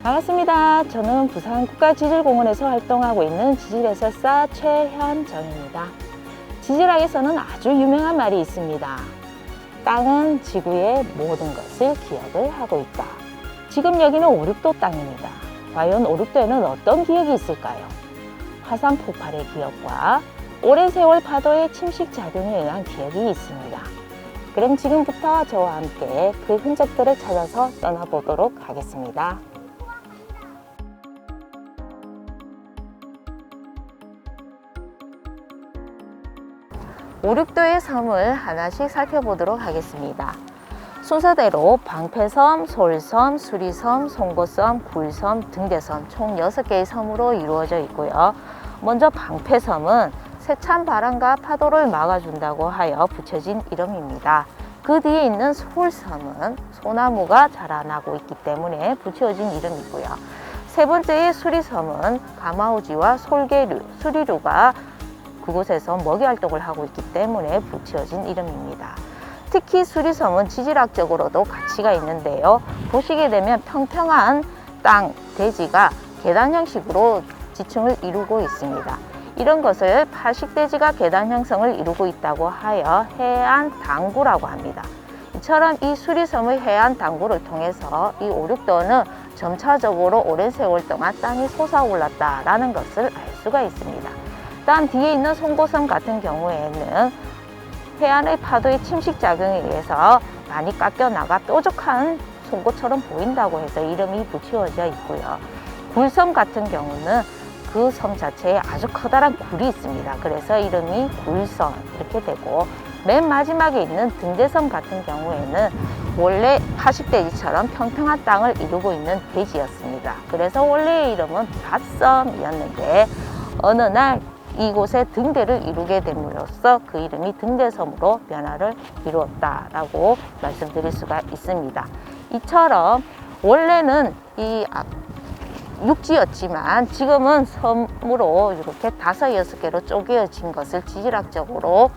반갑습니다. 저는 부산국가지질공원에서 활동하고 있는 지질해설사 최현정입니다. 지질학에서는 아주 유명한 말이 있습니다. 땅은 지구의 모든 것을 기억을 하고 있다. 지금 여기는 오륙도 땅입니다. 과연 오륙도에는 어떤 기억이 있을까요? 화산 폭발의 기억과 오랜 세월 파도의 침식 작용에 의한 기억이 있습니다. 그럼 지금부터 저와 함께 그 흔적들을 찾아서 떠나보도록 하겠습니다. 오륙도의 섬을 하나씩 살펴보도록 하겠습니다. 순서대로 방패섬, 솔섬, 수리섬, 송고섬, 굴섬, 등대섬 총 6개의 섬으로 이루어져 있고요. 먼저 방패섬은 세찬 바람과 파도를 막아준다고 하여 붙여진 이름입니다. 그 뒤에 있는 솔섬은 소나무가 자라나고 있기 때문에 붙여진 이름이고요. 세 번째의 수리섬은 가마우지와 솔개류, 수리류가 그곳에서 먹이 활동을 하고 있기 때문에 붙여진 이름입니다. 특히 수리섬은 지질학적으로도 가치가 있는데요. 보시게 되면 평평한 땅, 대지가 계단 형식으로 지층을 이루고 있습니다. 이런 것을 파식대지가 계단 형성을 이루고 있다고 하여 해안 당구라고 합니다. 이처럼 이 수리섬의 해안 당구를 통해서 이 오륙도는 점차적으로 오랜 세월 동안 땅이 솟아올랐다라는 것을 알 수가 있습니다. 다음 뒤에 있는 송고섬 같은 경우에는 해안의 파도의 침식 작용에 의해서 많이 깎여나가 뾰족한 송고처럼 보인다고 해서 이름이 붙여져 있고요. 굴섬 같은 경우는 그 섬 자체에 아주 커다란 굴이 있습니다. 그래서 이름이 굴섬 이렇게 되고, 맨 마지막에 있는 등대섬 같은 경우에는 원래 파식대지처럼 평평한 땅을 이루고 있는 대지였습니다. 그래서 원래의 이름은 밭섬이었는데 어느 날 이곳에 등대를 이루게 됨으로써 그 이름이 등대섬으로 변화를 이루었다라고 말씀드릴 수가 있습니다. 이처럼 원래는 이 육지였지만 지금은 섬으로 이렇게 5-6개로 쪼개어진 것을 지질학적으로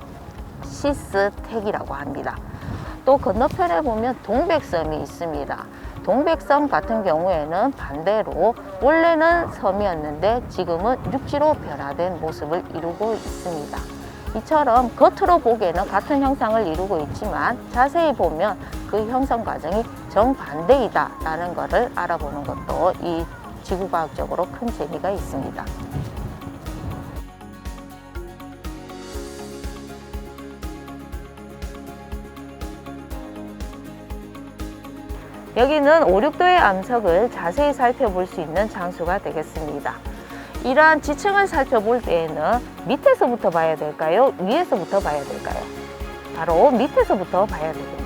시스택이라고 합니다. 또 건너편에 보면 동백섬이 있습니다. 동백섬 같은 경우에는 반대로 원래는 섬이었는데 지금은 육지로 변화된 모습을 이루고 있습니다. 이처럼 겉으로 보기에는 같은 형상을 이루고 있지만 자세히 보면 그 형성 과정이 정반대이다라는 것을 알아보는 것도 이 지구과학적으로 큰 재미가 있습니다. 여기는 오륙도의 암석을 자세히 살펴볼 수 있는 장소가 되겠습니다. 이러한 지층을 살펴볼 때에는 밑에서부터 봐야 될까요? 위에서부터 봐야 될까요? 바로 밑에서부터 봐야 됩니다.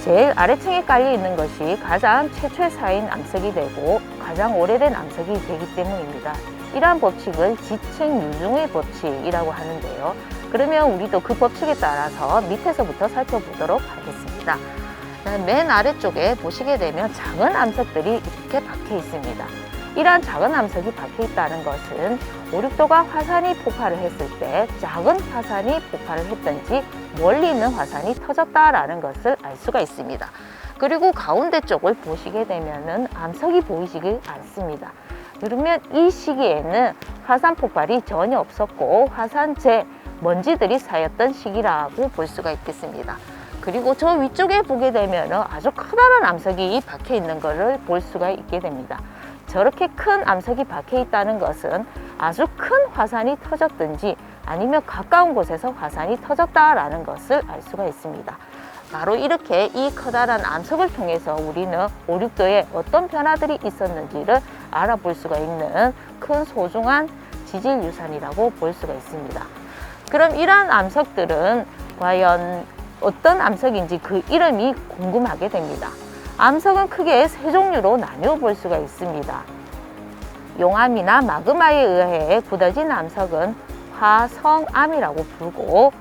제일 아래층에 깔려 있는 것이 가장 최초의 쌓인 암석이 되고 가장 오래된 암석이 되기 때문입니다. 이러한 법칙을 지층 유중의 법칙이라고 하는데요. 그러면 우리도 그 법칙에 따라서 밑에서부터 살펴보도록 하겠습니다. 맨 아래쪽에 보시게 되면 작은 암석들이 이렇게 박혀 있습니다. 이러한 작은 암석이 박혀 있다는 것은 오륙도가 화산이 폭발을 했을 때 작은 화산이 폭발을 했든지 멀리 있는 화산이 터졌다라는 것을 알 수가 있습니다. 그리고 가운데 쪽을 보시게 되면은 암석이 보이지 않습니다. 그러면 이 시기에는 화산 폭발이 전혀 없었고 화산재, 먼지들이 쌓였던 시기라고 볼 수가 있겠습니다. 그리고 저 위쪽에 보게 되면 아주 커다란 암석이 박혀 있는 것을 볼 수가 있게 됩니다. 저렇게 큰 암석이 박혀 있다는 것은 아주 큰 화산이 터졌든지 아니면 가까운 곳에서 화산이 터졌다라는 것을 알 수가 있습니다. 바로 이렇게 이 커다란 암석을 통해서 우리는 오륙도에 어떤 변화들이 있었는지를 알아볼 수가 있는 큰 소중한 지질유산이라고 볼 수가 있습니다. 그럼 이러한 암석들은 과연 어떤 암석인지 그 이름이 궁금하게 됩니다. 암석은 크게 3종류로 나뉘어 볼 수가 있습니다. 용암이나 마그마에 의해 굳어진 암석은 화성암이라고 부르고,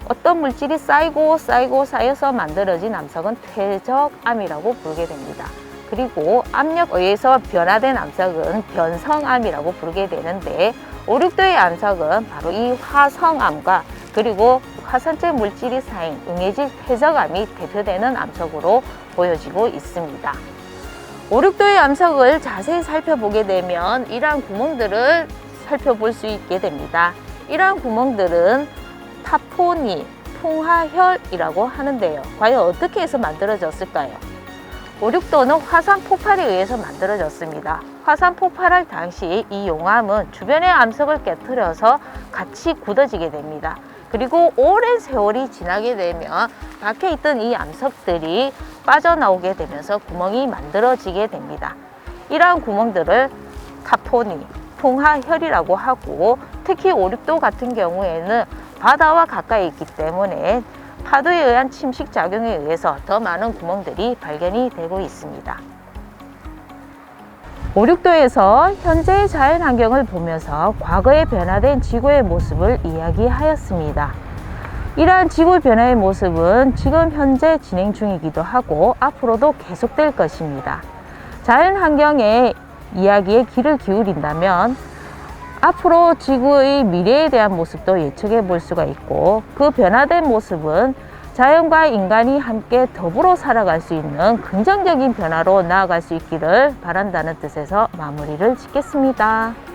어떤 물질이 쌓여서 만들어진 암석은 퇴적암이라고 부르게 됩니다. 그리고 압력에 의해서 변화된 암석은 변성암이라고 부르게 되는데, 오륙도의 암석은 바로 이 화성암과 그리고 화산재 물질이 쌓인 응해질 퇴적암이 대표되는 암석으로 보여지고 있습니다. 5, 6도의 암석을 자세히 살펴보게 되면 이러한 구멍들을 살펴볼 수 있게 됩니다. 이러한 구멍들은 타포니, 풍화혈이라고 하는데요. 과연 어떻게 해서 만들어졌을까요? 5, 6도는 화산 폭발에 의해서 만들어졌습니다. 화산 폭발할 당시 이 용암은 주변의 암석을 깨뜨려서 같이 굳어지게 됩니다. 그리고 오랜 세월이 지나게 되면 박혀 있던 이 암석들이 빠져나오게 되면서 구멍이 만들어지게 됩니다. 이러한 구멍들을 타포니, 풍화혈이라고 하고, 특히 5, 6도 같은 경우에는 바다와 가까이 있기 때문에 파도에 의한 침식 작용에 의해서 더 많은 구멍들이 발견이 되고 있습니다. 5, 6도에서 현재의 자연환경을 보면서 과거에 변화된 지구의 모습을 이야기하였습니다. 이러한 지구 변화의 모습은 지금 현재 진행 중이기도 하고 앞으로도 계속될 것입니다. 자연환경의 이야기에 귀를 기울인다면 앞으로 지구의 미래에 대한 모습도 예측해 볼 수가 있고, 그 변화된 모습은 자연과 인간이 함께 더불어 살아갈 수 있는 긍정적인 변화로 나아갈 수 있기를 바란다는 뜻에서 마무리를 짓겠습니다.